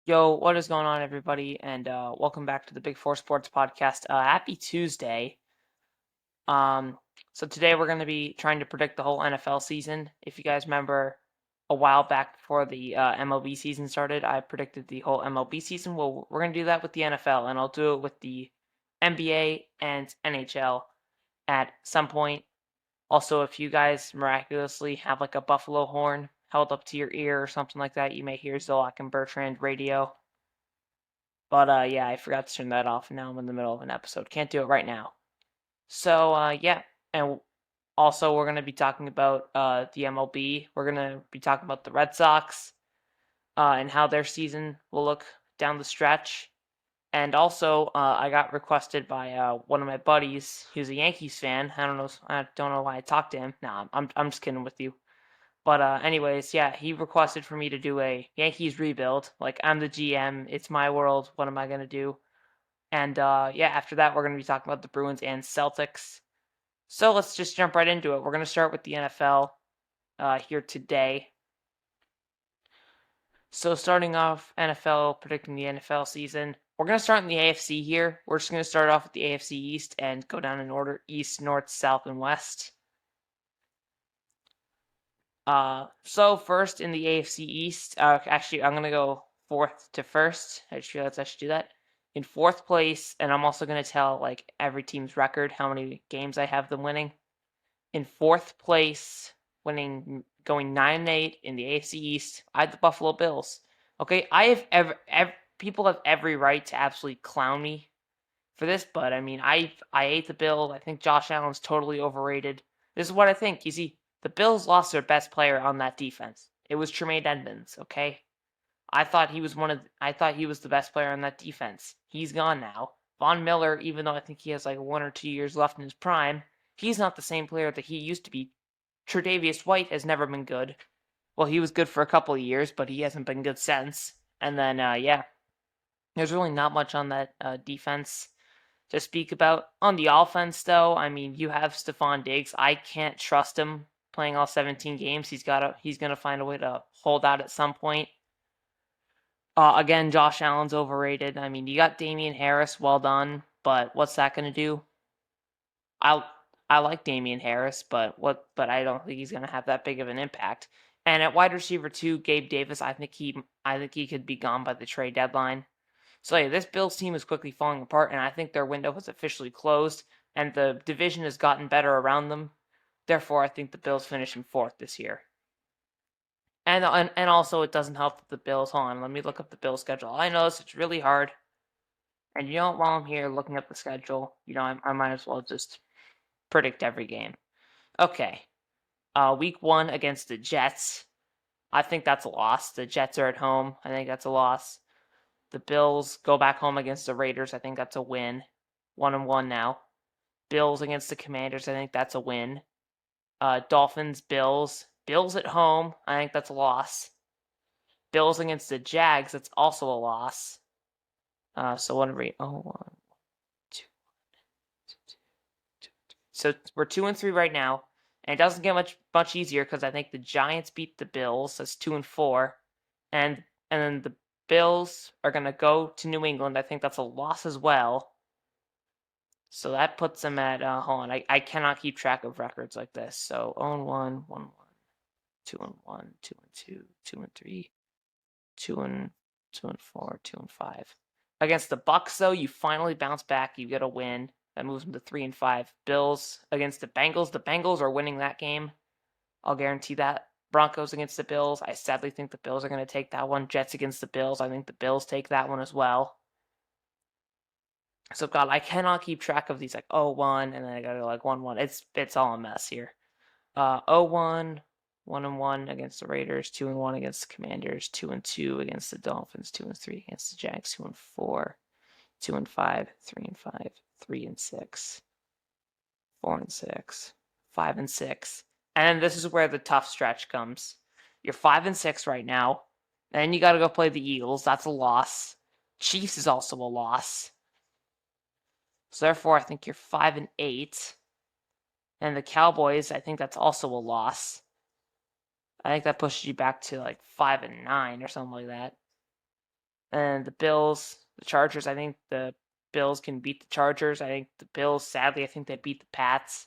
Yo, what is going on, everybody? And welcome back to the Big Four Sports Podcast. Happy Tuesday. Um, so today we're going to be trying to predict the whole NFL season. If you guys remember, a while back before the MLB season started, I predicted the whole MLB season. Well, we're going to do that with the NFL, and I'll do it with the NBA and NHL at some point. Also, if you guys miraculously have like a buffalo horn held up to your ear or something like that, you may hear Zolak and Bertrand radio. But yeah, I forgot to turn that off. Now I'm in the middle of an episode. Can't do it right now. So yeah, and also we're gonna be talking about the MLB. We're gonna be talking about the Red Sox and how their season will look down the stretch. And also, I got requested by one of my buddies. He was a Yankees fan. I don't know why I talked to him. Nah, I'm just kidding with you. But anyways, yeah, he requested for me to do a Yankees rebuild. Like, I'm the GM. It's my world. What am I gonna do? And yeah, after that, we're going to be talking about the Bruins and Celtics. So let's just jump right into it. We're going to start with the NFL here today. So starting off NFL, predicting the NFL season. We're going to start in the AFC here. We're just going to start off with the AFC East and go down in order: East, North, South, and West. So first in the AFC East, actually I'm gonna go fourth to first. I just realized I should do that. In fourth place, and I'm also gonna tell like every team's record, how many games I have them winning. In fourth place, going 9-8 in the AFC East, I had the Buffalo Bills. Okay, I have people have every right to absolutely clown me for this, but I mean, I hate the Bills. I think Josh Allen's totally overrated. This is what I think. You see, the Bills lost their best player on that defense. It was Tremaine Edmonds, okay? I thought he was the best player on that defense. He's gone now. Von Miller, even though I think he has like 1 or 2 years left in his prime, he's not the same player that he used to be. Tre'Davious White has never been good. Well, he was good for a couple of years, but he hasn't been good since. And then yeah, there's really not much on that defense to speak about. On the offense, though, I mean, you have Stephon Diggs. I can't trust him playing all 17 games. He's gonna find a way to hold out at some point. Again, Josh Allen's overrated. I mean, you got Damian Harris, well done, but what's that gonna do? I I like Damian Harris, but I don't think he's gonna have that big of an impact. And at wide receiver two, Gabe Davis, I think he could be gone by the trade deadline. So yeah, this Bills team is quickly falling apart, and I think their window has officially closed, and the division has gotten better around them. Therefore, I think the Bills finish in fourth this year. And also, it doesn't help that the Bills. Hold on, let me look up the Bills schedule. I know it's really hard, and while I'm here looking up the schedule, I might as well just predict every game. Okay, week one against the Jets. I think that's a loss. The Jets are at home. I think that's a loss. The Bills go back home against the Raiders. I think that's a win. 1-1 now. Bills against the Commanders. I think that's a win. Dolphins, Bills. Bills at home. I think that's a loss. Bills against the Jags. That's also a loss. So what are we? Oh, 1, 2. So we're 2-3 right now, and it doesn't get much easier because I think the Giants beat the Bills. That's 2-4, and then the Bills are gonna go to New England. I think that's a loss as well. So that puts them at hold on. I cannot keep track of records like this. So 0-1, 1-1, 2-1, 2-2, 2-3, 2-4, 2-5. Against the Bucks, though, you finally bounce back. You get a win. That moves them to 3-5. Bills against the Bengals. The Bengals are winning that game. I'll guarantee that. Broncos against the Bills. I sadly think the Bills are going to take that one. Jets against the Bills. I think the Bills take that one as well. So God, I cannot keep track of these like 0-1 and then I gotta go like 1-1. It's all a mess here. 0-1, 1-1 against the Raiders, 2-1 against the Commanders, 2-2 against the Dolphins, 2-3 against the Jags, 2-4, 2-5, 3-5, 3-6, 4-6, 5-6. And this is where the tough stretch comes. You're 5-6 right now. And then you gotta go play the Eagles. That's a loss. Chiefs is also a loss. So therefore, I think you're 5-8. And the Cowboys, I think that's also a loss. I think that pushes you back to like 5-9 or something like that. And the Bills, the Chargers, I think the Bills can beat the Chargers. I think the Bills, sadly, I think they beat the Pats.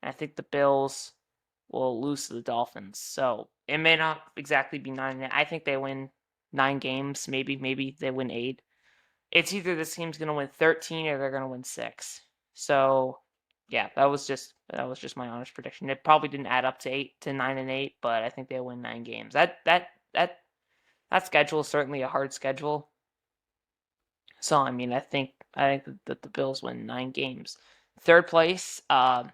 And I think the Bills will lose to the Dolphins. So it may not exactly be 9. I think they win 9 games. Maybe they win 8. It's either this team's gonna win 13 or they're gonna win 6. So yeah, that was just my honest prediction. It probably didn't add up to 9 and 8, but I think they win 9 games. That schedule is certainly a hard schedule. So I mean, I think that the Bills win 9 games. Third place, and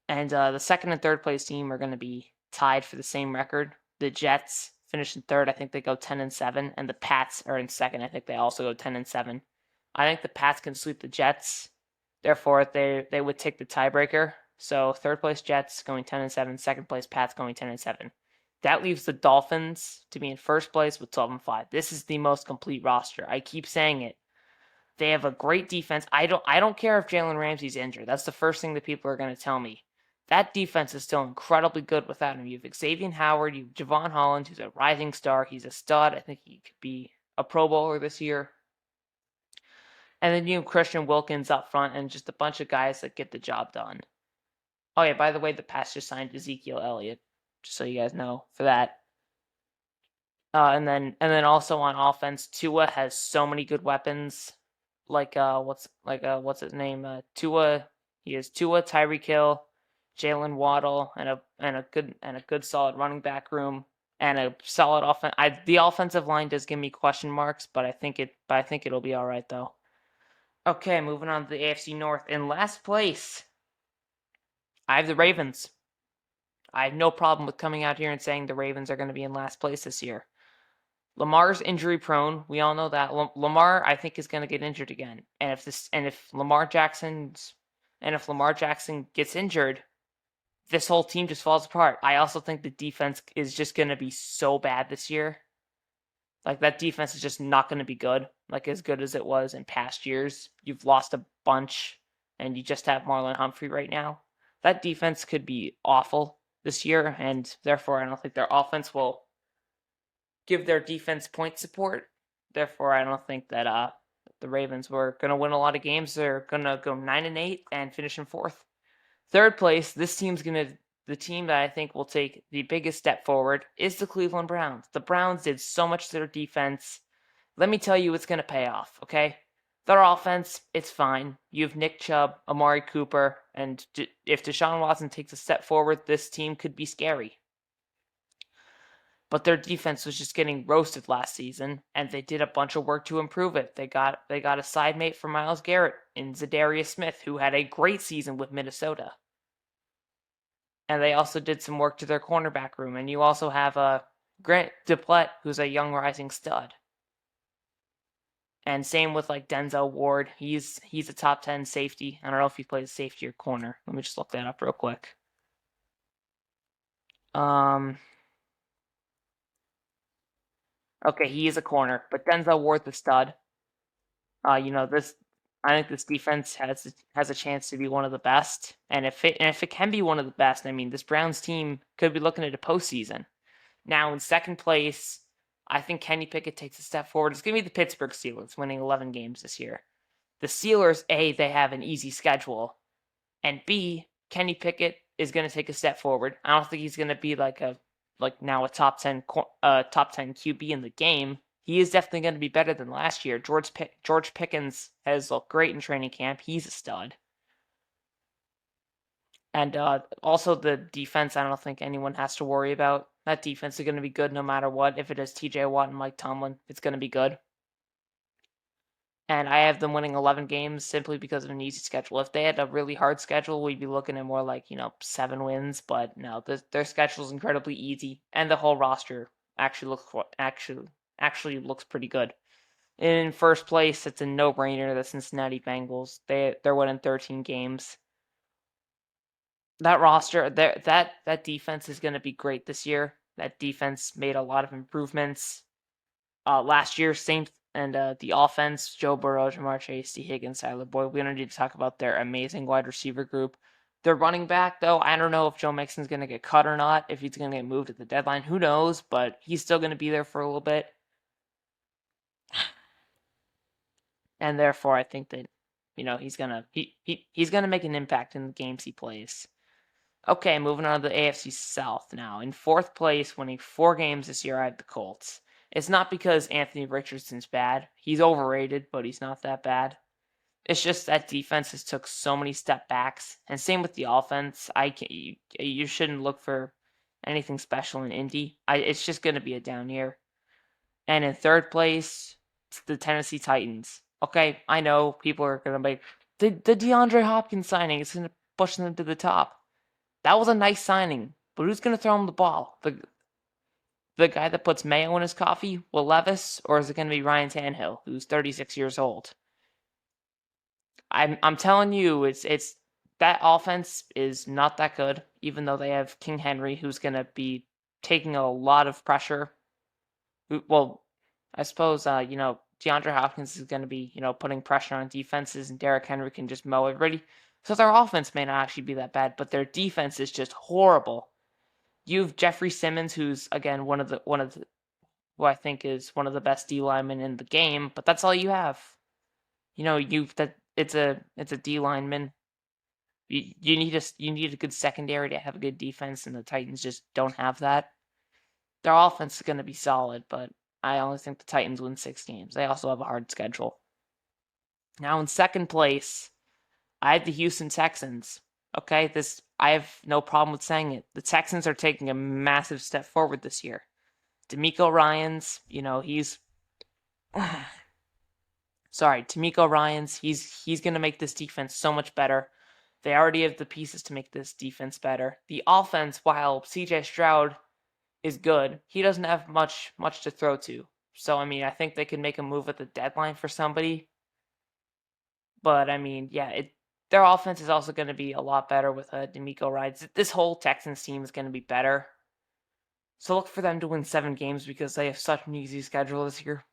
the second and third place team are going to be tied for the same record. The Jets finish in third. I think they go 10-7, and the Pats are in second. I think they also go 10-7. I think the Pats can sweep the Jets. Therefore, they would take the tiebreaker. So third place Jets going 10-7, second place Pats going 10-7. That leaves the Dolphins to be in first place with 12-5. This is the most complete roster. I keep saying it. They have a great defense. I don't care if Jalen Ramsey's injured. That's the first thing that people are going to tell me. That defense is still incredibly good without him. You have Xavier Howard, you have Javon Holland, who's a rising star. He's a stud. I think he could be a Pro Bowler this year. And then you have Christian Wilkins up front and just a bunch of guys that get the job done. Oh yeah, by the way, the Pats just signed Ezekiel Elliott, just so you guys know for that. And then also on offense, Tua has so many good weapons. What's his name? Tua. He has Tua, Tyreek Hill, Jalen Waddle, and a good solid running back room and a solid offense. The offensive line does give me question marks, but I think it'll be all right though. Okay, moving on to the AFC North. In last place, I have the Ravens. I have no problem with coming out here and saying the Ravens are going to be in last place this year. Lamar's injury prone. We all know that. Lamar, I think, is going to get injured again. And if Lamar Jackson gets injured, this whole team just falls apart. I also think the defense is just going to be so bad this year. Like, that defense is just not going to be good, like as good as it was in past years. You've lost a bunch, and you just have Marlon Humphrey right now. That defense could be awful this year, and therefore I don't think their offense will give their defense point support. Therefore, I don't think that the Ravens were going to win a lot of games. They're going to go 9-8 and finish in fourth. Third place, the team that I think will take the biggest step forward is the Cleveland Browns. The Browns did so much to their defense. Let me tell you, it's going to pay off, okay? Their offense, it's fine. You have Nick Chubb, Amari Cooper, and if Deshaun Watson takes a step forward, this team could be scary. But their defense was just getting roasted last season, and they did a bunch of work to improve it. They got a side mate for Myles Garrett in Zadarius Smith, who had a great season with Minnesota. And they also did some work to their cornerback room. And you also have Grant Duplett, who's a young rising stud. And same with like Denzel Ward. He's a top 10 safety. I don't know if he plays safety or corner. Let me just look that up real quick. Okay, he is a corner, but Denzel Ward's a stud. I think this defense has a chance to be one of the best, and if it can be one of the best, I mean, this Browns team could be looking at a postseason. Now in second place, I think Kenny Pickett takes a step forward. It's gonna be the Pittsburgh Steelers, winning 11 games this year. The Steelers, A, they have an easy schedule, and B, Kenny Pickett is gonna take a step forward. I don't think he's gonna be like now a top 10 QB in the game. He is definitely going to be better than last year. George Pickens has looked great in training camp. He's a stud. And also the defense, I don't think anyone has to worry about. That defense is going to be good no matter what. If it is TJ Watt and Mike Tomlin, it's going to be good. And I have them winning 11 games simply because of an easy schedule. If they had a really hard schedule, we'd be looking at more like, 7 wins. But no, their schedule is incredibly easy. And the whole roster actually looks pretty good. In first place, it's a no-brainer. The Cincinnati Bengals. They're winning 13 games. That roster, that defense is going to be great this year. That defense made a lot of improvements. Last year, same, and the offense: Joe Burrow, Jamar Chase, T. Higgins, Tyler Boyd. We don't need to talk about their amazing wide receiver group. Their running back, though, I don't know if Joe Mixon's going to get cut or not. If he's going to get moved at the deadline, who knows? But he's still going to be there for a little bit. and therefore I think that he's gonna make an impact in the games he plays. Okay, moving on to the AFC South now. In fourth place, winning 4 games this year, I have the Colts. It's not because Anthony Richardson's bad. He's overrated, but he's not that bad. It's just that defense has took so many step backs, and same with the offense. You shouldn't look for anything special in Indy. It's just going to be a down year. And in third place, it's the Tennessee Titans. Okay, I know people are going to be the DeAndre Hopkins signing is going to push them to the top. That was a nice signing, but who's going to throw him the ball? The guy that puts mayo in his coffee, Will Levis, or is it going to be Ryan Tannehill, who's 36 years old? I'm telling you, it's that offense is not that good, even though they have King Henry, who's going to be taking a lot of pressure. Well, I suppose DeAndre Hopkins is going to be putting pressure on defenses, and Derrick Henry can just mow everybody. So their offense may not actually be that bad, but their defense is just horrible. You have Jeffrey Simmons, who's again one of the who I think is one of the best D linemen in the game, but that's all you have. It's a D lineman. You need a good secondary to have a good defense, and the Titans just don't have that. Their offense is going to be solid, but I only think the Titans win 6 games. They also have a hard schedule. Now in second place, I have the Houston Texans. Okay, I have no problem with saying it. The Texans are taking a massive step forward this year. DeMeco Ryans, he's DeMeco Ryans, he's going to make this defense so much better. They already have the pieces to make this defense better. The offense, while CJ Stroud is good, he doesn't have much to throw to. So, I think they could make a move at the deadline for somebody. But, their offense is also going to be a lot better with DeMeco Ryans. This whole Texans team is going to be better. So look for them to win 7 games because they have such an easy schedule this year.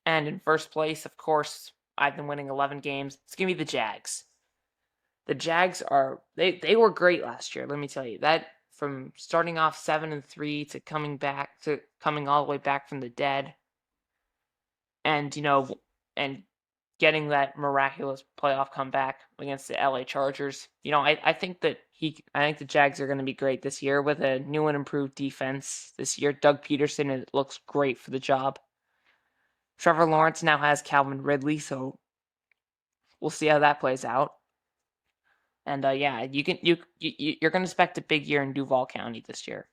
And in first place, of course, I've been winning 11 games. It's going to be the Jags. The Jags they were great last year, let me tell you. That from starting off 7-3 to coming all the way back from the dead. And and getting that miraculous playoff comeback against the LA Chargers. I think the Jags are going to be great this year with a new and improved defense this year. Doug Peterson, it looks great for the job. Trevor Lawrence now has Calvin Ridley, so we'll see how that plays out. And you're going to expect a big year in Duval County this year.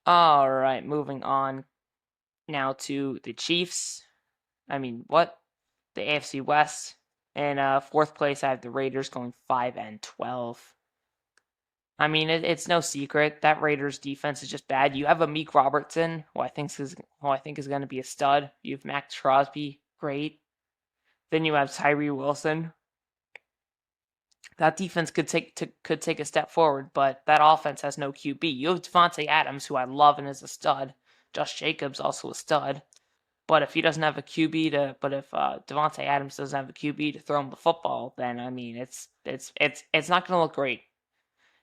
All right, moving on now to the Chiefs. The AFC West. In fourth place, I have the Raiders going 5-12. It's no secret that Raiders defense is just bad. You have Amik Robertson, who I think is going to be a stud. You have Max Crosby, great. Then you have Tyree Wilson. That defense could take a step forward, but that offense has no QB. You have Devontae Adams, who I love and is a stud. Josh Jacobs also a stud. But if he doesn't have a QB if Devontae Adams doesn't have a QB to throw him the football, then it's not going to look great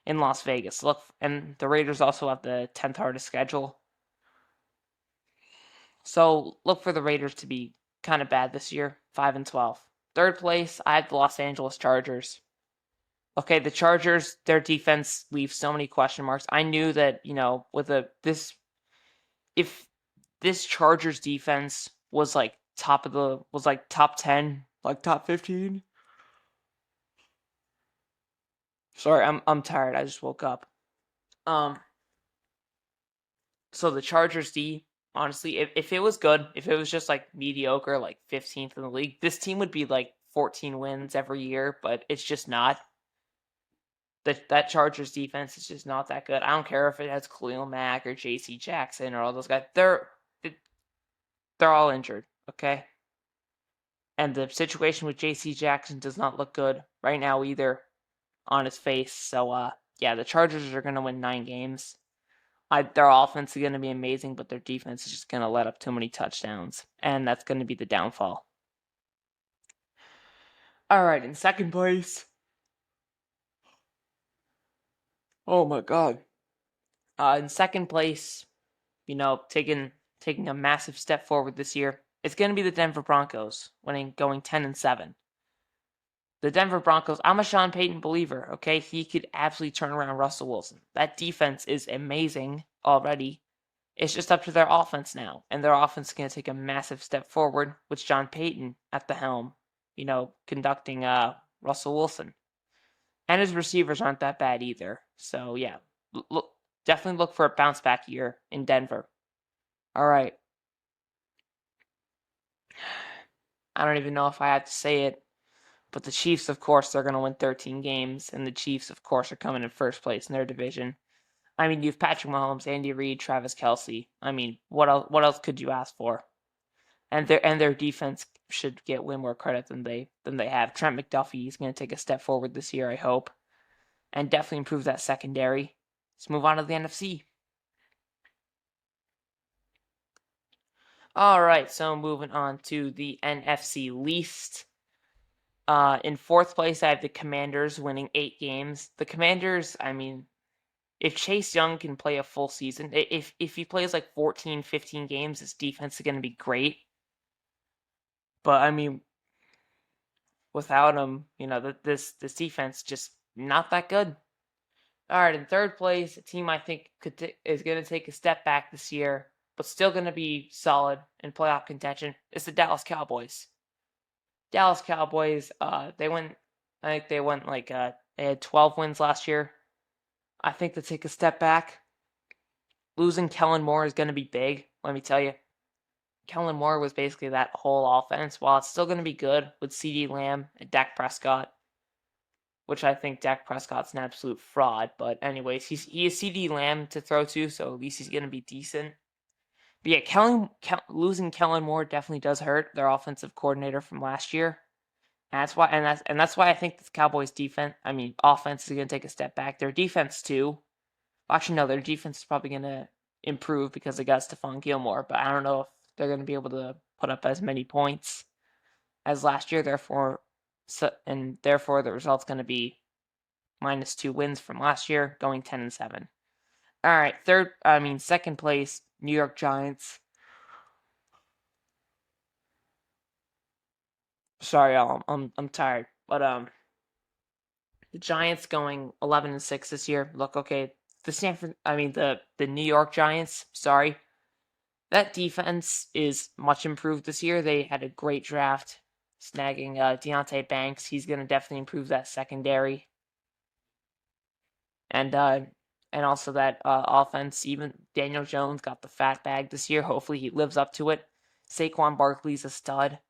in Las Vegas. And the Raiders also have the 10th hardest schedule, so look for the Raiders to be kind of bad this year, 5-12. Third place, I have the Los Angeles Chargers. Okay, the Chargers, their defense leaves so many question marks. I knew that if this Chargers defense was top 10, top 15. Sorry, I'm tired. I just woke up. So the Chargers D, honestly, if it was good, if it was just mediocre, 15th in the league, this team would be 14 wins every year, but it's just not. That Chargers defense is just not that good. I don't care if it has Khalil Mack or J.C. Jackson or all those guys. They're all injured, okay? And the situation with J.C. Jackson does not look good right now either on his face. So, the Chargers are going to win 9 games. Their offense is going to be amazing, but their defense is just going to let up too many touchdowns. And that's going to be the downfall. All right, in second place. Oh my God. In second place, taking a massive step forward this year, It's going to be the Denver Broncos going 10-7. The Denver Broncos, I'm a Sean Payton believer, okay? He could absolutely turn around Russell Wilson. That defense is amazing already. It's just up to their offense now. And their offense is going to take a massive step forward with Sean Payton at the helm, conducting Russell Wilson. And his receivers aren't that bad either. So, yeah, definitely look for a bounce back year in Denver. All right. I don't even know if I had to say it, but the Chiefs, of course, they're going to win 13 games, and the Chiefs, of course, are coming in first place in their division. I mean, you have Patrick Mahomes, Andy Reid, Travis Kelce. I mean, what else could you ask for? And their defense should get way more credit than they have. Trent McDuffie is going to take a step forward this year, I hope, and definitely improve that secondary. Let's move on to the NFC. All right, so moving on to the NFC least. In fourth place, I have the Commanders winning 8 games. The Commanders, I mean, if Chase Young can play a full season, if he plays like 14, 15 games, his defense is going to be great. But I mean, without him, this defense just not that good. All right, in third place, a team I think is going to take a step back this year, but still going to be solid in playoff contention. It's the Dallas Cowboys. Dallas Cowboys, they went they had 12 wins last year. I think to take a step back. Losing Kellen Moore is going to be big, let me tell you. Kellen Moore was basically that whole offense. While it's still going to be good with CeeDee Lamb and Dak Prescott, which I think Dak Prescott's an absolute fraud. But anyways, he is CeeDee Lamb to throw to, so at least he's going to be decent. But yeah, losing Kellen Moore definitely does hurt their offensive coordinator from last year. And that's why I think the Cowboys offense is going to take a step back. Their defense too. Actually, no, their defense is probably going to improve because they got Stephon Gilmore, but I don't know if they're going to be able to put up as many points as last year. Therefore, the result's going to be -2 wins from last year, going 10-7. All right, second place, New York Giants. Sorry, I'm tired, but the Giants going 11-6 this year. Look, okay, the New York Giants. Sorry, that defense is much improved this year. They had a great draft, snagging Deontay Banks. He's gonna definitely improve that secondary, and also that offense. Even Daniel Jones got the fat bag this year. Hopefully, he lives up to it. Saquon Barkley's a stud.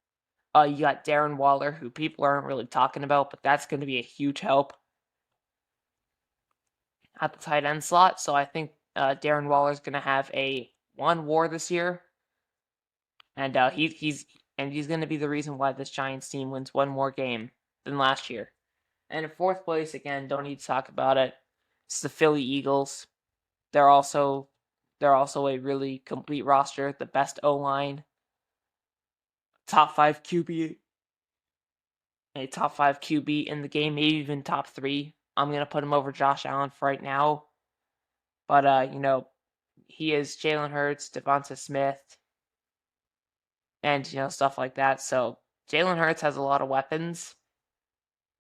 You got Darren Waller, who people aren't really talking about, but that's going to be a huge help at the tight end slot. So I think Darren Waller's going to have a one WAR this year, and he's going to be the reason why this Giants team wins one more game than last year. And in fourth place, again, don't need to talk about it. It's the Philly Eagles. They're also a really complete roster, the best O-line. Top 5 QB in the game, maybe even top 3. I'm going to put him over Josh Allen for right now. But, he is Jalen Hurts, Devonta Smith, and, stuff like that. So Jalen Hurts has a lot of weapons.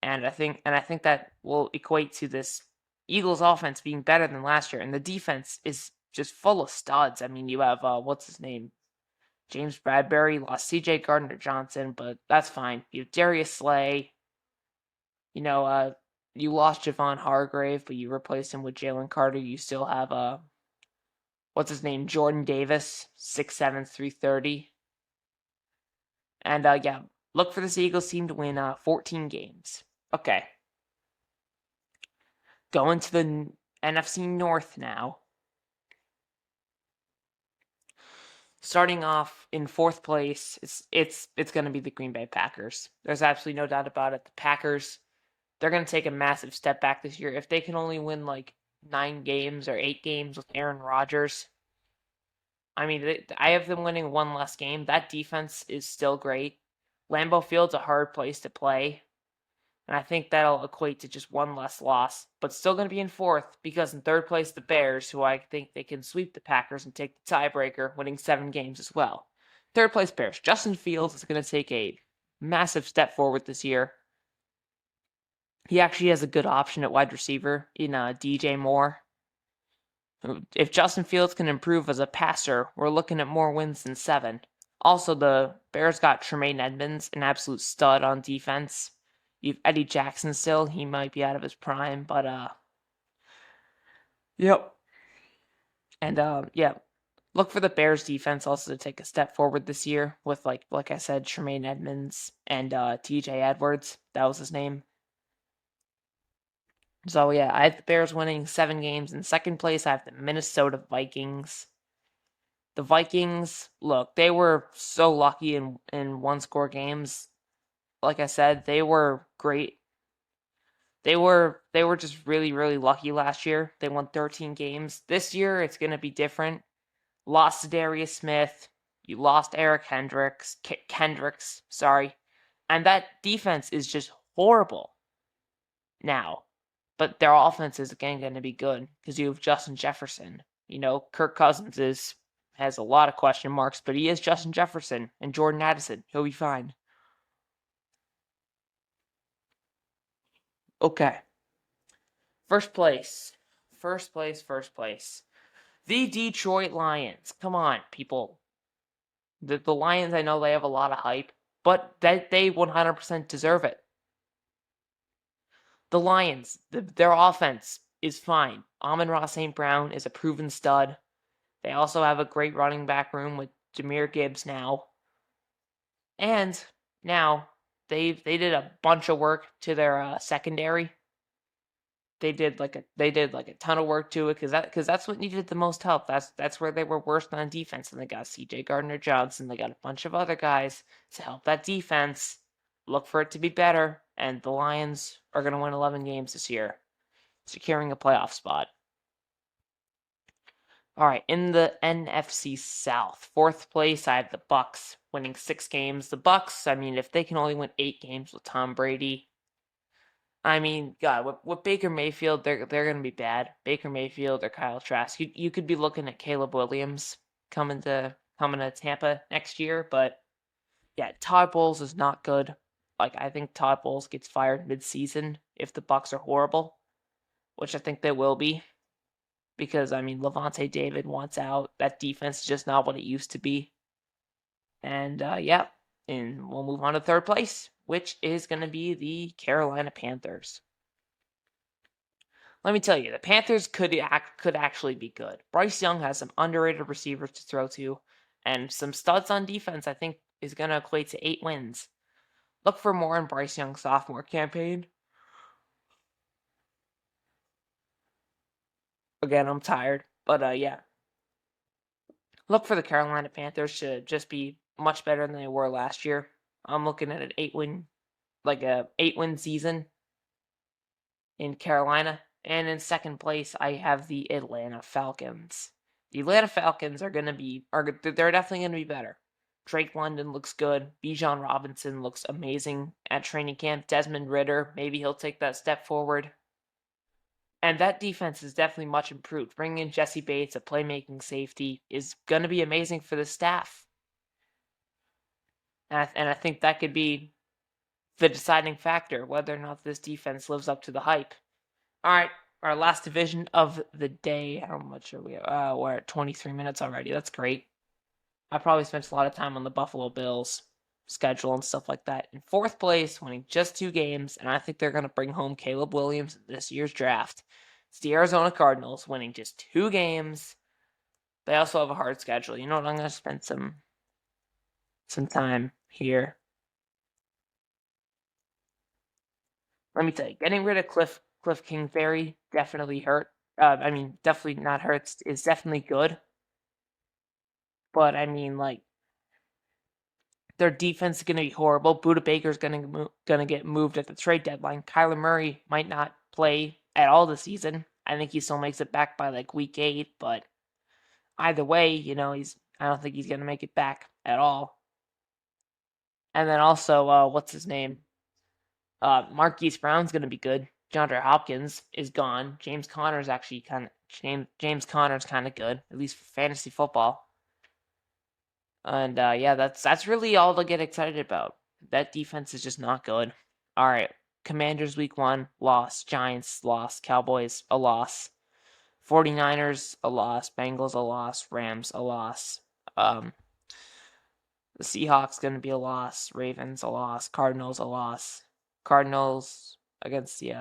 And I think that will equate to this Eagles offense being better than last year. And the defense is just full of studs. I mean, you have, what's his name? James Bradbury, lost C.J. Gardner-Johnson, but that's fine. You have Darius Slay. You lost Javon Hargrave, but you replaced him with Jalen Carter. You still have, what's his name? Jordan Davis, 6'7", 330. And, yeah, look for this Eagles team to win 14 games. Okay. Going to the NFC North now. Starting off in fourth place, it's going to be the Green Bay Packers. There's absolutely no doubt about it. The Packers, they're going to take a massive step back this year. If they can only win like 9 games or 8 games with Aaron Rodgers, I have them winning one less game. That defense is still great. Lambeau Field's a hard place to play, and I think that'll equate to just one less loss, but still going to be in fourth because in third place, the Bears, who I think they can sweep the Packers and take the tiebreaker, winning 7 games as well. Third place Bears. Justin Fields is going to take a massive step forward this year. He actually has a good option at wide receiver in DJ Moore. If Justin Fields can improve as a passer, we're looking at more wins than 7. Also, the Bears got Tremaine Edmonds, an absolute stud on defense. You've Eddie Jackson still. He might be out of his prime, but yep. And yeah, look for the Bears defense also to take a step forward this year with like I said, Tremaine Edmonds and TJ Edwards. That was his name. So yeah, I have the Bears winning 7 games. In second place, I have the Minnesota Vikings. The Vikings, look, they were so lucky in one-score games. Like I said, they were great. They were just really, really lucky last year. They won 13 games. This year, it's going to be different. Lost to Darius Smith. You lost Eric Kendricks, sorry. And that defense is just horrible now. But their offense is again going to be good because you have Justin Jefferson. You know, Kirk Cousins has a lot of question marks, but he is Justin Jefferson and Jordan Addison. He'll be fine. Okay. First place. The Detroit Lions. Come on, people. The Lions, I know they have a lot of hype, but they 100% deserve it. The Lions, their offense is fine. Amon-Ra St. Brown is a proven stud. They also have a great running back room with Jahmyr Gibbs now. And now they did a bunch of work to their secondary. They did like a ton of work to it because that's what needed the most help. That's where they were worst on defense, and they got C.J. Gardner-Johnson. They got a bunch of other guys to help that defense. Look for it to be better, and the Lions are going to win 11 games this year, securing a playoff spot. All right, in the NFC South, 4th place, I have the Bucks winning 6 games. The Bucks, I mean, if they can only win 8 games with Tom Brady, I mean, God, with Baker Mayfield, they're going to be bad. Baker Mayfield or Kyle Trask. You could be looking at Caleb Williams coming to Tampa next year, but yeah, Todd Bowles is not good. Like, I think Todd Bowles gets fired mid-season if the Bucks are horrible, which I think they will be. Because, I mean, Levante David wants out. That defense is just not what it used to be. And, yeah, and we'll move on to 3rd place, which is going to be the Carolina Panthers. Let me tell you, the Panthers could actually be good. Bryce Young has some underrated receivers to throw to, and some studs on defense, I think, is going to equate to 8 wins. Look for more in Bryce Young's sophomore campaign. Again, I'm tired, but yeah. Look for the Carolina Panthers to just be much better than they were last year. I'm looking at an 8-win season in Carolina. And in 2nd place, I have the Atlanta Falcons. The Atlanta Falcons they're definitely going to be better. Drake London looks good. Bijan Robinson looks amazing at training camp. Desmond Ridder, maybe he'll take that step forward. And that defense is definitely much improved. Bringing in Jesse Bates, a playmaking safety, is going to be amazing for the staff. And I think that could be the deciding factor, whether or not this defense lives up to the hype. All right, our last division of the day. How much are we? We're at 23 minutes already. That's great. I probably spent a lot of time on the Buffalo Bills schedule and stuff like that. In 4th place, winning just 2 games, and I think they're going to bring home Caleb Williams in this year's draft. It's the Arizona Cardinals winning just 2 games. They also have a hard schedule. You know what? I'm going to spend some time here. Let me tell you, getting rid of Cliff Kingsbury definitely hurt. Definitely not hurts. Is definitely good. But, I mean, like, their defense is going to be horrible. Budda Baker's going to get moved at the trade deadline. Kyler Murray might not play at all this season. I think he still makes it back by, like, week 8. But either way, you know, I don't think he's going to make it back at all. And then also, what's his name? Marquise Brown's going to be good. DeAndre Hopkins is gone. James Conner's actually kind of good, at least for fantasy football. And yeah, that's really all to get excited about. That defense is just not good. All right, Commanders week 1 loss, Giants loss, Cowboys a loss, 49ers a loss, Bengals a loss, Rams a loss. The Seahawks going to be a loss, Ravens a loss, Cardinals a loss. Cardinals against the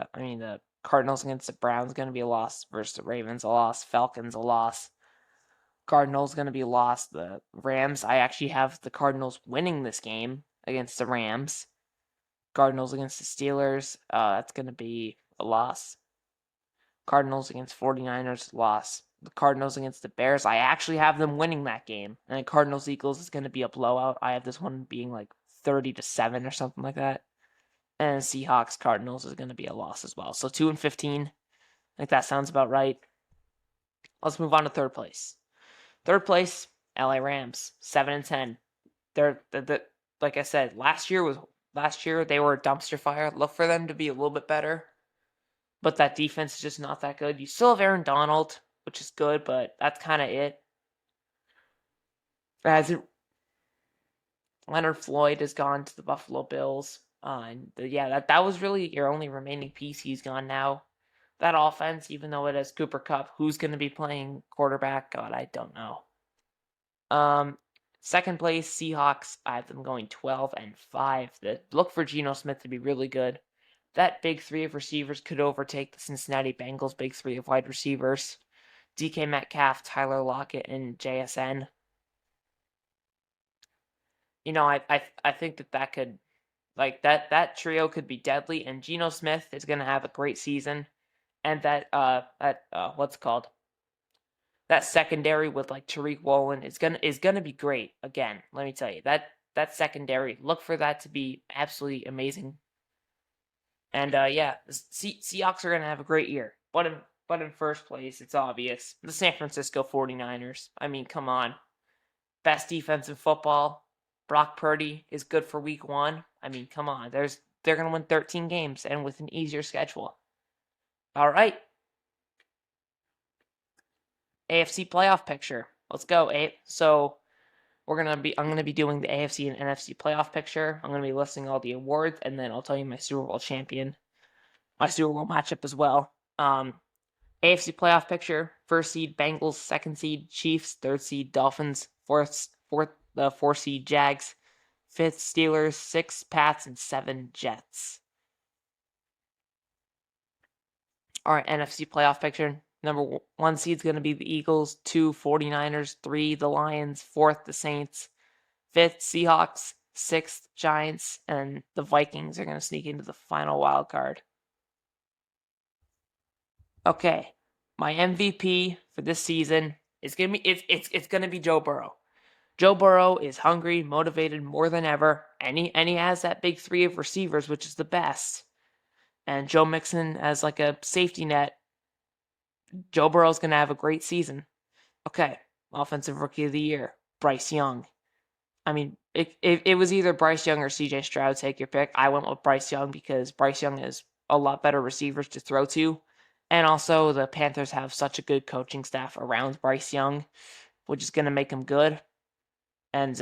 Cardinals against the Browns going to be a loss versus the Ravens a loss, Falcons a loss. Cardinals going to be a loss. The Rams, I actually have the Cardinals winning this game against the Rams. Cardinals against the Steelers, that's going to be a loss. Cardinals against 49ers, loss. The Cardinals against the Bears, I actually have them winning that game. And the Cardinals Eagles is going to be a blowout. I have this one being like 30-7 or something like that. And Seahawks Cardinals is going to be a loss as well. So 2-15. I think that sounds about right. Let's move on to third place. Third place, LA Rams, 7-10. They're like I said, last year they were a dumpster fire. Look for them to be a little bit better. But that defense is just not that good. You still have Aaron Donald, which is good, but that's kind of it. Leonard Floyd has gone to the Buffalo Bills. That was really your only remaining piece. He's gone now. That offense, even though it has Cooper Kupp, who's going to be playing quarterback? God, I don't know. Second place, Seahawks. I have them going 12-5. Look for Geno Smith to be really good. That big three of receivers could overtake the Cincinnati Bengals' big three of wide receivers. DK Metcalf, Tyler Lockett, and JSN. I think that could, that trio could be deadly, and Geno Smith is going to have a great season. And what's it called? That secondary with like Tariq Woolen is gonna be great. Again, let me tell you, that secondary, look for that to be absolutely amazing. And the Seahawks are gonna have a great year. But in first place, it's obvious, the San Francisco 49ers. I mean, come on. Best defense in football. Brock Purdy is good for week 1. I mean, come on. They're gonna win 13 games and with an easier schedule. All right. AFC playoff picture. Let's go, Abe. So I'm gonna be doing the AFC and NFC playoff picture. I'm gonna be listing all the awards, and then I'll tell you my Super Bowl champion, my Super Bowl matchup as well. AFC playoff picture: first seed Bengals, second seed Chiefs, third seed Dolphins, fourth seed Jags, fifth Steelers, sixth Pats, and 7 Jets. All right, NFC playoff picture. Number 1 seed is going to be the Eagles, 2 49ers, 3 the Lions, 4th the Saints, 5th Seahawks, 6th Giants, and the Vikings are going to sneak into the final wild card. Okay, my MVP for this season is going to be it's going to be Joe Burrow. Joe Burrow is hungry, motivated more than ever, and he has that big three of receivers, which is the best. And Joe Mixon as like a safety net. Joe Burrow's going to have a great season. Okay, Offensive Rookie of the Year, Bryce Young. I mean, it was either Bryce Young or CJ Stroud, take your pick. I went with Bryce Young because Bryce Young has a lot better receivers to throw to. And also, the Panthers have such a good coaching staff around Bryce Young, which is going to make him good. And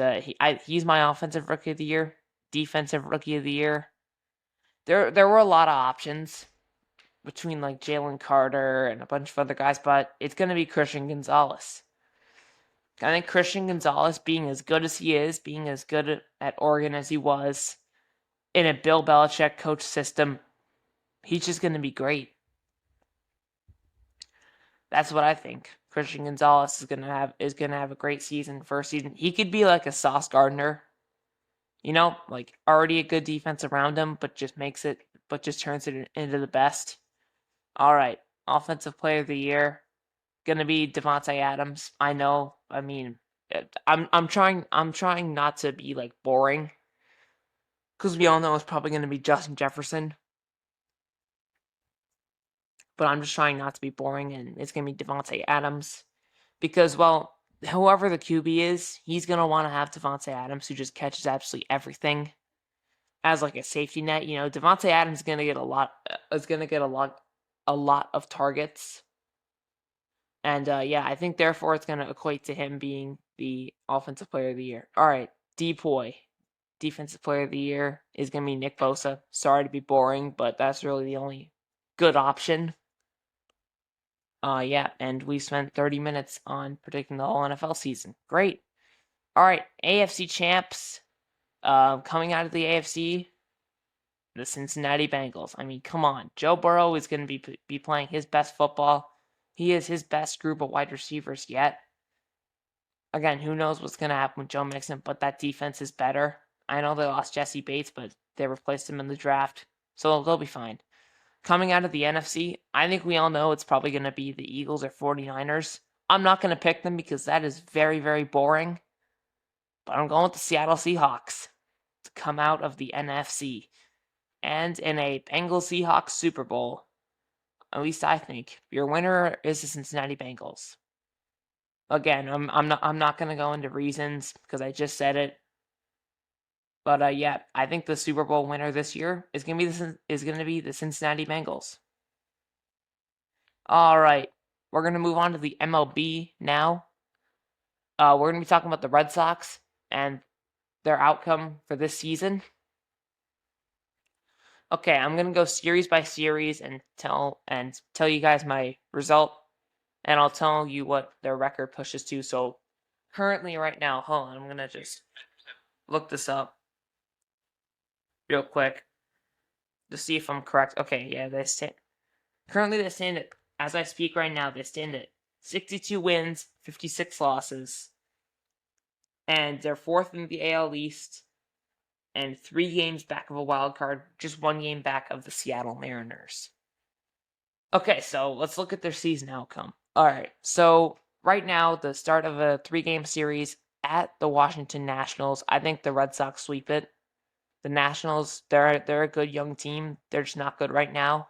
he's my Offensive Rookie of the Year, Defensive Rookie of the Year. There were a lot of options between like Jalen Carter and a bunch of other guys, but it's going to be Christian Gonzalez. I think Christian Gonzalez, being as good as he is, being as good at Oregon as he was, in a Bill Belichick coach system, he's just going to be great. That's what I think. Christian Gonzalez is gonna have a great season, first season. He could be like a Sauce Gardner, like already a good defense around him, but just turns it into the best. All right, Offensive Player of the Year, gonna be Davante Adams. I know. I mean, I'm trying not to be like boring, because we all know it's probably gonna be Justin Jefferson. But I'm just trying not to be boring, and it's gonna be Davante Adams, because whoever the QB is, he's gonna want to have Davante Adams, who just catches absolutely everything as like a safety net. Davante Adams is gonna get a lot of targets. And I think therefore it's going to equate to him being the Offensive Player of the Year. All right, Depoy. Defensive Player of the Year is going to be Nick Bosa. Sorry to be boring, but that's really the only good option. Yeah, and we spent 30 minutes on predicting the whole NFL season. Great. All right, AFC champs. Coming out of the AFC, the Cincinnati Bengals. I mean, come on. Joe Burrow is going to be playing his best football. He is his best group of wide receivers yet. Again, who knows what's going to happen with Joe Mixon, but that defense is better. I know they lost Jesse Bates, but they replaced him in the draft, so they'll be fine. Coming out of the NFC, I think we all know it's probably going to be the Eagles or 49ers. I'm not going to pick them because that is very, very boring, but I'm going with the Seattle Seahawks to come out of the NFC. And in a Bengals Seahawks Super Bowl, at least I think, your winner is the Cincinnati Bengals. Again, I'm not gonna go into reasons because I just said it. But yeah, I think the Super Bowl winner this year is gonna be the Cincinnati Bengals. All right, we're gonna move on to the MLB now. We're gonna be talking about the Red Sox and their outcome for this season. Okay, I'm gonna go series by series and tell you guys my result, and I'll tell you what their record pushes to. So currently, right now, hold on, I'm gonna just look this up real quick to see if I'm correct. Okay, yeah, they stand at, as I speak right now, they stand at 62 wins, 56 losses, and they're fourth in the AL East, and 3 games back of a wild card, just 1 game back of the Seattle Mariners. Okay, so let's look at their season outcome. All right, so right now, the start of a 3-game series at the Washington Nationals. I think the Red Sox sweep it. The Nationals, they're a good young team. They're just not good right now.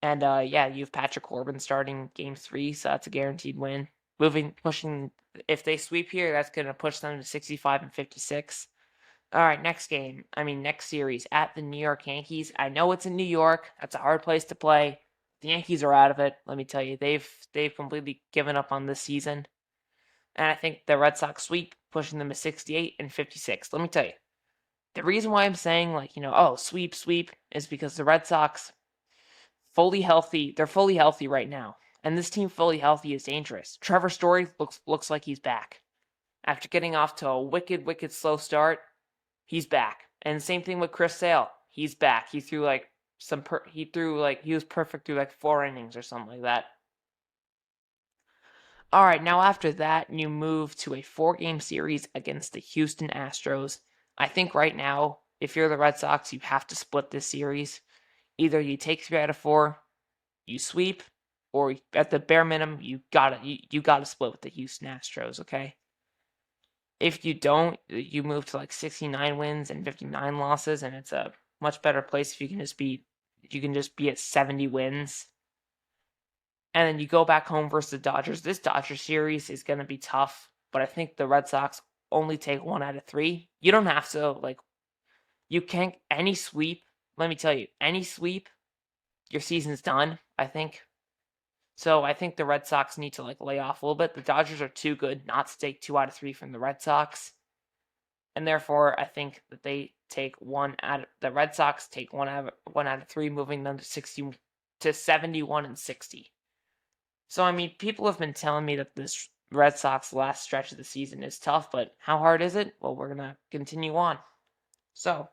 And yeah, you have Patrick Corbin starting Game 3, so that's a guaranteed win. Pushing. If they sweep here, that's gonna push them to 65 and 56. All right, next series at the New York Yankees. I know it's in New York. That's a hard place to play. The Yankees are out of it. Let me tell you, they've completely given up on this season. And I think the Red Sox sweep, pushing them to 68 and 56. Let me tell you, the reason why I'm saying sweep, is because the Red Sox fully healthy. They're fully healthy right now, and this team fully healthy is dangerous. Trevor Story looks like he's back after getting off to a wicked slow start. He's back, and same thing with Chris Sale. He's back. He threw he was perfect through 4 innings or something like that. All right, now after that, you move to a 4-game series against the Houston Astros. I think right now, if you're the Red Sox, you have to split this series. Either you take 3 out of 4, you sweep, or at the bare minimum, you gotta split with the Houston Astros. Okay. If you don't, you move to 69 wins and 59 losses, and it's a much better place if you can just be at 70 wins. And then you go back home versus the Dodgers. This Dodgers series is going to be tough, but I think the Red Sox only take 1 out of 3. You don't have to, you can't, any sweep, let me tell you, any sweep, your season's done, I think. So I think the Red Sox need to, lay off a little bit. The Dodgers are too good not to take 2 out of 3 from the Red Sox. And therefore, I think that the Red Sox take 1 out of 3, moving them to 71 and 60. So, people have been telling me that this Red Sox last stretch of the season is tough, but how hard is it? Well, we're going to continue on. So,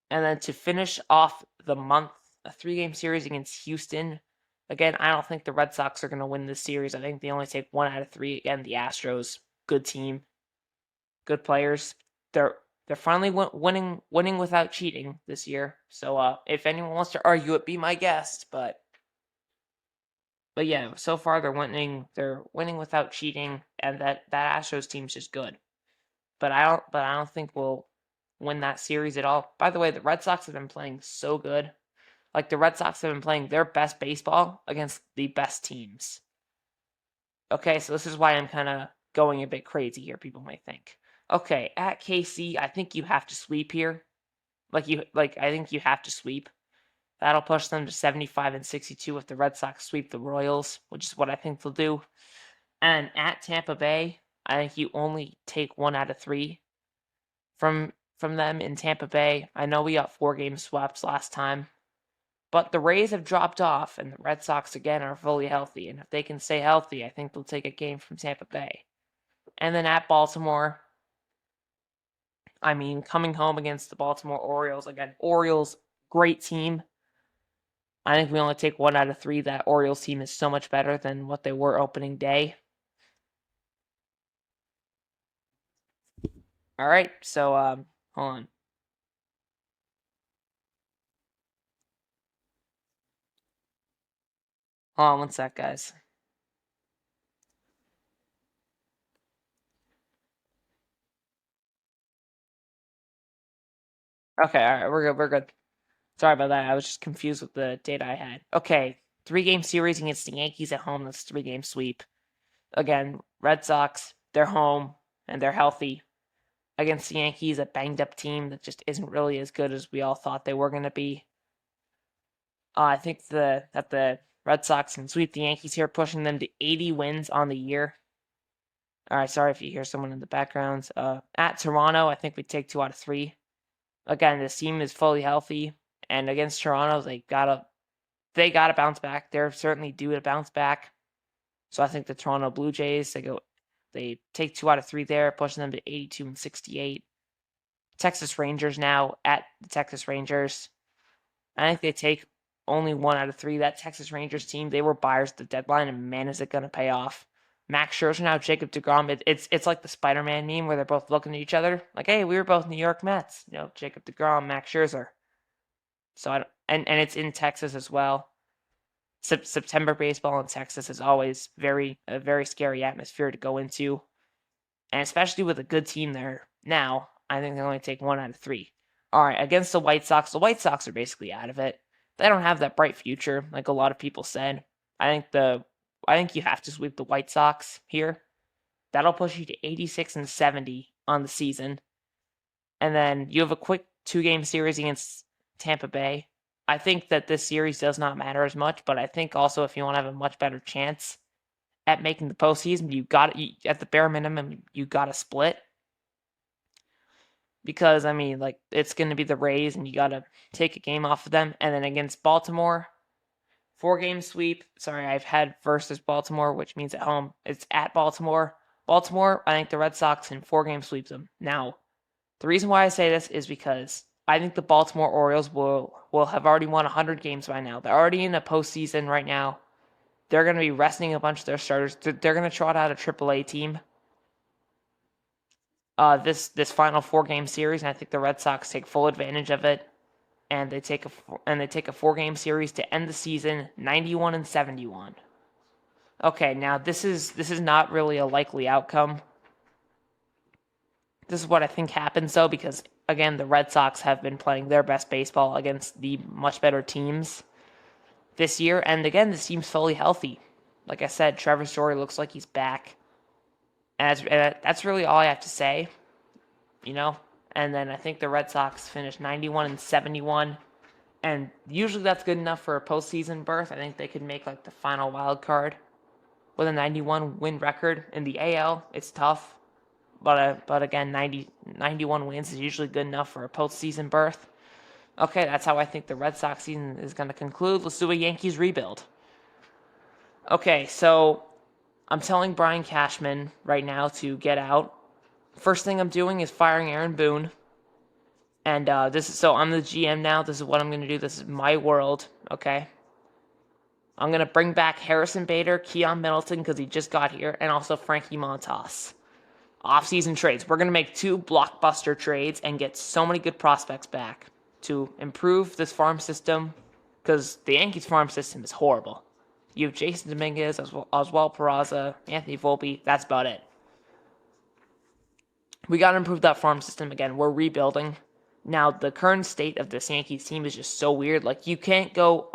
and then to finish off the month, a 3-game series against Houston. Again, I don't think the Red Sox are going to win this series. I think they only take 1 out of 3. Again, the Astros, good team, good players. They're finally winning without cheating this year. So, if anyone wants to argue it, be my guest, But yeah, so far they're winning without cheating, and that Astros team's just good. But I don't think we'll win that series at all. By the way, the Red Sox have been playing so good. The Red Sox have been playing their best baseball against the best teams. Okay, so this is why I'm kind of going a bit crazy here, people might think. Okay, at KC, I think you have to sweep here. I think you have to sweep. That'll push them to 75 and 62 if the Red Sox sweep the Royals, which is what I think they'll do. And at Tampa Bay, I think you only take 1 out of 3 from them in Tampa Bay. I know we got 4-game sweeps last time, but the Rays have dropped off, and the Red Sox again are fully healthy. And if they can stay healthy, I think they'll take a game from Tampa Bay. And then at Baltimore, I mean, coming home against the Baltimore Orioles again. Orioles, great team. I think we only take 1 out of 3. That Orioles team is so much better than what they were opening day. All right, so hold on. Hold on one sec, guys. Okay, all right, we're good. We're good. Sorry about that. I was just confused with the data I had. Okay, 3-game series against the Yankees at home. That's a 3-game sweep. Again, Red Sox, they're home and they're healthy. Against the Yankees, a banged up team that just isn't really as good as we all thought they were going to be. I think that the Red Sox can sweep the Yankees here, pushing them to 80 wins on the year. All right, sorry if you hear someone in the background. At Toronto, I think we take 2 out of 3. Again, this team is fully healthy, and against Toronto, they gotta bounce back. They're certainly due to bounce back. So I think the Toronto Blue Jays, they take 2 out of 3 there, pushing them to 82 and 68. Texas Rangers now at the Texas Rangers. I think they take only 1 out of 3. That Texas Rangers team, they were buyers at the deadline, and man, is it going to pay off. Max Scherzer now, Jacob deGrom. It's like the Spider-Man meme where they're both looking at each other like, hey, we were both New York Mets. You know, Jacob deGrom, Max Scherzer. So and it's in Texas as well. September baseball in Texas is always a very scary atmosphere to go into, and especially with a good team there now. I think they only take 1 out of 3. All right, against the White Sox are basically out of it. They don't have that bright future, like a lot of people said. I think you have to sweep the White Sox here. That'll push you to 86 and 70 on the season. And then you have a quick 2-game series against Tampa Bay. I think that this series does not matter as much, but I think also if you want to have a much better chance at making the postseason, at the bare minimum, you got to split. Because, I mean, like, it's going to be the Rays, and you got to take a game off of them. And then against Baltimore, 4-game sweep. Sorry, I've had versus Baltimore, which means at home. It's at Baltimore. Baltimore, I think the Red Sox in 4-game sweeps them. Now, the reason why I say this is because I think the Baltimore Orioles will have already won 100 games by now. They're already in a postseason right now. They're going to be resting a bunch of their starters. They're going to trot out a AAA team. This final 4-game series, and I think the Red Sox take full advantage of it, and they take a 4-game series to end the season 91 and 71. Okay, now this is not really a likely outcome. This is what I think happens though, because again, the Red Sox have been playing their best baseball against the much better teams this year, and again, this team's fully healthy. Like I said, Trevor Story looks like he's back. And that's really all I have to say, you know? And then I think the Red Sox finished 91 and 71. And usually that's good enough for a postseason berth. I think they could make like the final wild card with a 91 win record. In the AL, it's tough. But again, 91 wins is usually good enough for a postseason berth. Okay, that's how I think the Red Sox season is going to conclude. Let's do a Yankees rebuild. Okay, so I'm telling Brian Cashman right now to get out. First thing I'm doing is firing Aaron Boone. And I'm the GM now. This is what I'm going to do. This is my world, okay? I'm going to bring back Harrison Bader, Keon Middleton, because he just got here, and also Frankie Montas. Off-season trades. We're going to make 2 blockbuster trades and get so many good prospects back to improve this farm system, because the Yankees farm system is horrible. You have Jason Dominguez, Oswald Peraza, Anthony Volpe. That's about it. We got to improve that farm system again. We're rebuilding. Now, the current state of this Yankees team is just so weird. Like, you can't go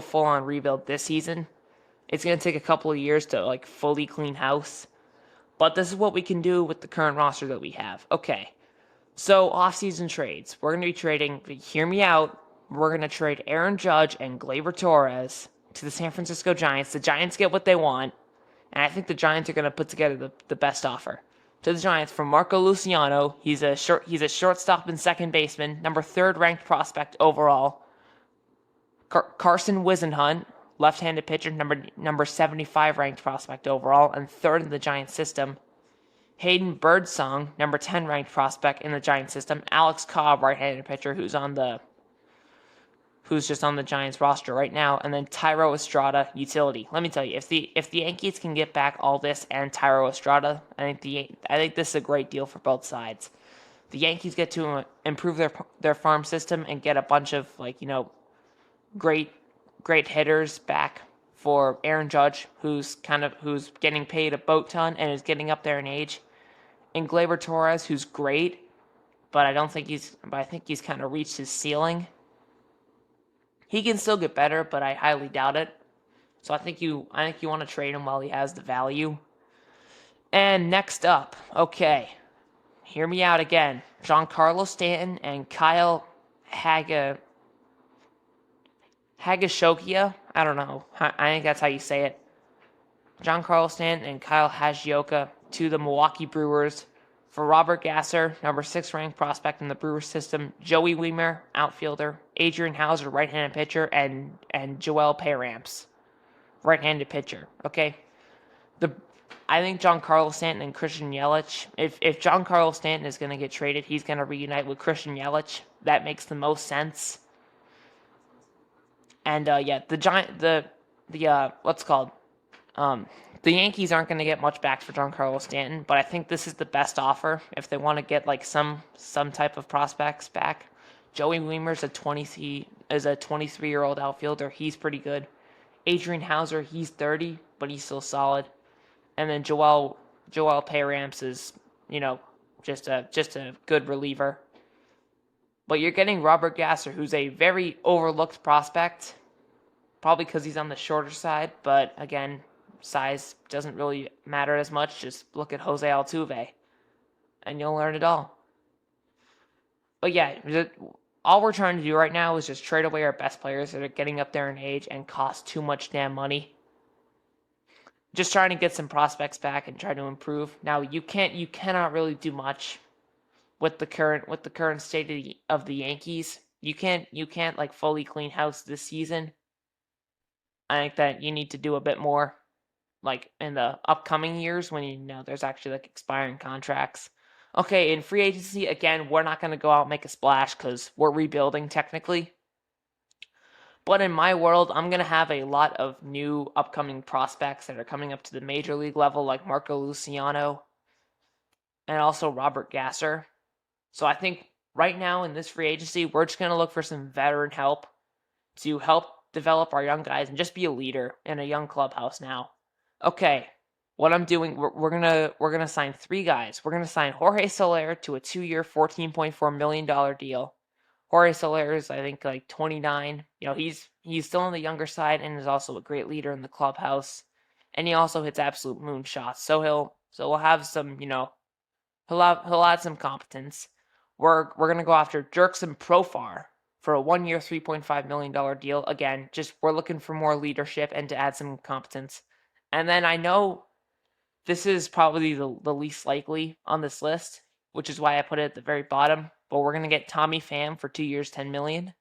full on rebuild this season. It's going to take a couple of years to like fully clean house. But this is what we can do with the current roster that we have. Okay. So, off-season trades. We're going to be trading, hear me out, we're going to trade Aaron Judge and Gleyber Torres to the San Francisco Giants. The Giants get what they want, and I think the Giants are going to put together the best offer. To the Giants from Marco Luciano. He's a shortstop and second baseman, number 3rd ranked prospect overall. Carson Wisenhunt, left-handed pitcher, number 75 ranked prospect overall, and 3rd in the Giants system. Hayden Birdsong, number 10 ranked prospect in the Giants system. Alex Cobb, right-handed pitcher, who's just on the Giants roster right now, and then Thairo Estrada, utility. Let me tell you, if the Yankees can get back all this and Thairo Estrada, I think this is a great deal for both sides. The Yankees get to improve their farm system and get a bunch of great hitters back for Aaron Judge, who's getting paid a boat ton and is getting up there in age, and Gleyber Torres, who's great, but I think he's kind of reached his ceiling. He can still get better, but I highly doubt it. So I think you want to trade him while he has the value. And next up, okay, hear me out again. Giancarlo Stanton and Kyle Higashioka. I don't know. I think that's how you say it. Giancarlo Stanton and Kyle Higashioka to the Milwaukee Brewers for Robert Gasser, number 6 ranked prospect in the Brewers system, Joey Wiemer, outfielder, Adrian Hauser, right-handed pitcher, and Joel Payramps, right-handed pitcher. Okay, I think Giancarlo Stanton and Christian Yelich. If Giancarlo Stanton is going to get traded, he's going to reunite with Christian Yelich. That makes the most sense. And the Yankees aren't going to get much back for Giancarlo Stanton, but I think this is the best offer if they want to get some type of prospects back. Joey Wiemer is a 23-year-old outfielder. He's pretty good. Adrian Hauser, he's 30, but he's still solid. And then Joel Payramps is just a good reliever. But you're getting Robert Gasser, who's a very overlooked prospect, probably because he's on the shorter side, but again, size doesn't really matter as much. Just look at Jose Altuve, and you'll learn it all. But yeah, all we're trying to do right now is just trade away our best players that are getting up there in age and cost too much damn money. Just trying to get some prospects back and try to improve. Now you cannot really do much with the current state of the Yankees. You can't like fully clean house this season. I think that you need to do a bit more, like in the upcoming years when there's actually like expiring contracts. Okay, in free agency, again, we're not going to go out and make a splash because we're rebuilding technically. But in my world, I'm going to have a lot of new upcoming prospects that are coming up to the major league level, like Marco Luciano and also Robert Gasser. So I think right now in this free agency, we're just going to look for some veteran help to help develop our young guys and just be a leader in a young clubhouse now. Okay, what I'm doing, we're gonna sign 3 guys. We're gonna sign Jorge Soler to a 2-year, $14.4 million deal. Jorge Soler is, I think, like 29. He's still on the younger side and is also a great leader in the clubhouse. And he also hits absolute moonshots. So we'll have some, he'll add some competence. We're gonna go after Jerkson Profar for a 1-year, $3.5 million deal. Again, just we're looking for more leadership and to add some competence. And then I know this is probably the least likely on this list, which is why I put it at the very bottom. But we're gonna get Tommy Pham for 2 years, $10 million.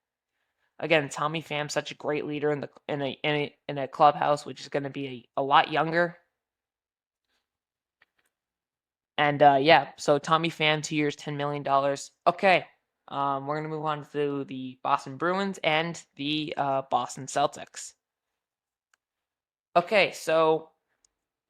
Again, Tommy Pham's such a great leader in a clubhouse, which is going to be a lot younger. And so Tommy Pham, 2 years, $10 million. Okay, we're going to move on to the Boston Bruins and the Boston Celtics. Okay, so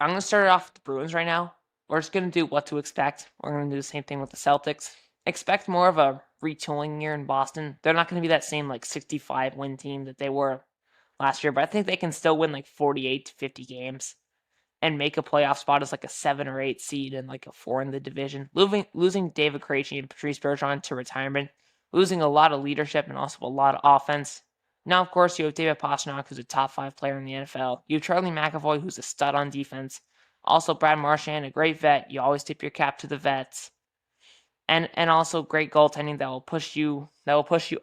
I'm going to start off with the Bruins right now. We're just going to do what to expect. We're going to do the same thing with the Celtics. Expect more of a retooling year in Boston. They're not going to be that same 65 win team that they were last year, but I think they can still win 48 to 50 games and make a playoff spot as a 7 or 8 seed and a 4 in the division. Losing David Krejci and Patrice Bergeron to retirement, losing a lot of leadership and also a lot of offense. Now, of course, you have David Pastrnak, who's a top 5 player in the NFL. You have Charlie McAvoy, who's a stud on defense. Also, Brad Marchand, a great vet. You always tip your cap to the vets. and also great goaltending that will push you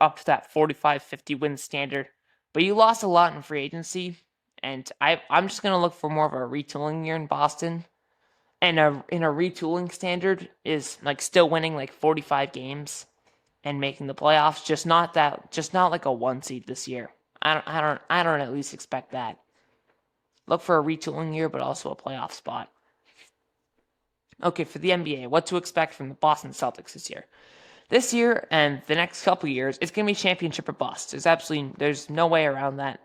up to that 45-50 win standard. But you lost a lot in free agency, and I'm just gonna look for more of a retooling year in Boston. And in a retooling standard is like still winning like 45 games and making the playoffs. Just not like a 1 seed this year. I don't at least expect that. Look for a retooling year, but also a playoff spot. Okay, for the NBA, what to expect from the Boston Celtics this year? This year and the next couple years, it's gonna be championship or bust. There's no way around that.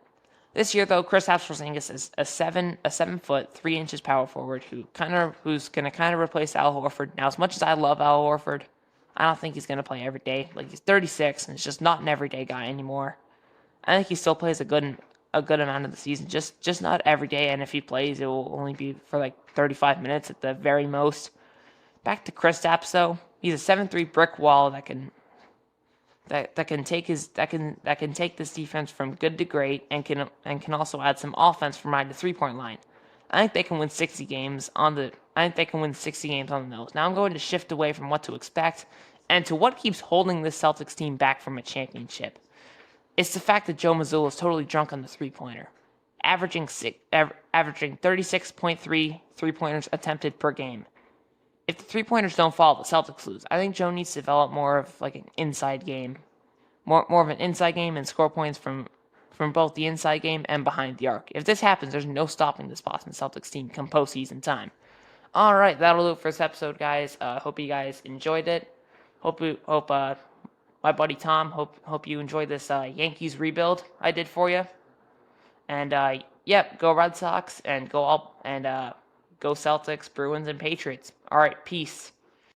This year, though, Kristaps Porzingis is a 7 foot 3 inches power forward who's gonna kind of replace Al Horford. Now, as much as I love Al Horford, I don't think he's gonna play every day. Like, he's 36 and he's just not an everyday guy anymore. I think he still plays a good amount of the season, just not every day. And if he plays, it will only be for like 35 minutes at the very most. Back to Kristaps, though, he's a 7'3" brick wall that can take this defense from good to great and can also add some offense from behind the 3-point line. I think they can win 60 games on the nose. Now I'm going to shift away from what to expect and to what keeps holding this Celtics team back from a championship. It's the fact that Joe Mazzulla is totally drunk on the 3-pointer, averaging 36.3 3-pointers attempted per game. If the 3-pointers don't fall, the Celtics lose. I think Joe needs to develop more of like an inside game, more of an inside game and score points from both the inside game and behind the arc. If this happens, there's no stopping this Boston Celtics team come postseason time. All right, that'll do it for this episode, guys. Hope you guys enjoyed it. Hope my buddy Tom, hope you enjoyed this Yankees rebuild I did for you. And go Red Sox and go Celtics, Bruins, and Patriots. All right, peace.